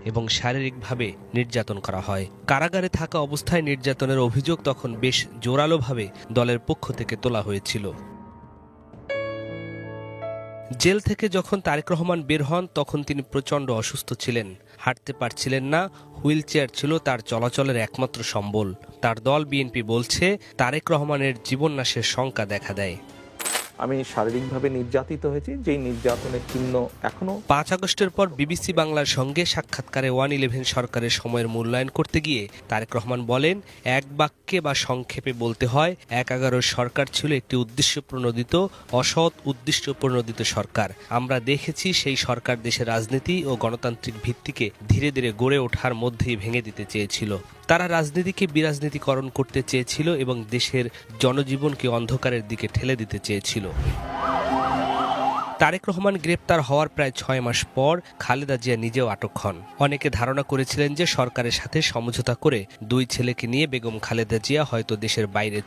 এবং শারীরিকভাবে নির্যাতন করা হয়। কারাগারে থাকা অবস্থায় নির্যাতনের অভিযোগ তখন বেশ জোরালোভাবে দলের পক্ষ থেকে তোলা হয়েছিল। জেল থেকে যখন তারেক রহমান বের হন তখন তিনি প্রচণ্ড অসুস্থ ছিলেন, হাঁটতে পারছিলেন না। হুইল চেয়ার ছিল তার চলাচলের একমাত্র সম্বল। তার দল বিএনপি বলছে তারেক রহমানের জীবননাশের শঙ্কা দেখা দেয়। আমি শারীরিকভাবে নির্যাতিত হয়েছি, যেই নির্যাতনের চিহ্ন এখনো। ৫ আগস্টের পর বিবিসি বাংলার সঙ্গে সাক্ষাৎকারে 1-11 সরকারের সময়ের মূল্যায়ন করতে গিয়ে তারেক রহমান বলেন, এক বাক্যে বা সংক্ষেপে বলতে হয় ১/১১ সরকার ছিল একটি উদ্দেশ্যপ্রণোদিত, অসৎ উদ্দেশ্যপ্রণোদিত সরকার। আমরা দেখেছি সেই সরকার দেশের রাজনীতি ও গণতান্ত্রিক ভিত্তিকে ধীরে ধীরে গড়ে ওঠার মধ্যেই ভেঙে দিতে চেয়েছিল। তারা রাজনীতিকে বিরাজনীতিকরণ করতে চেয়েছিল এবং দেশের জনজীবনকে অন্ধকারের দিকে ঠেলে দিতে চেয়েছিল। তারেক রহমান গ্রেপ্তার হওয়ার প্রায় ৬ মাস পর খালেদা জিয়া নিজেও আটক হন। অনেকে ধারণা করেছিলেন যে সরকারের সাথে সমঝোতা করে 2 ছেলেকে নিয়ে বেগম খালেদা জিয়া হয়তো দেশের বাইরে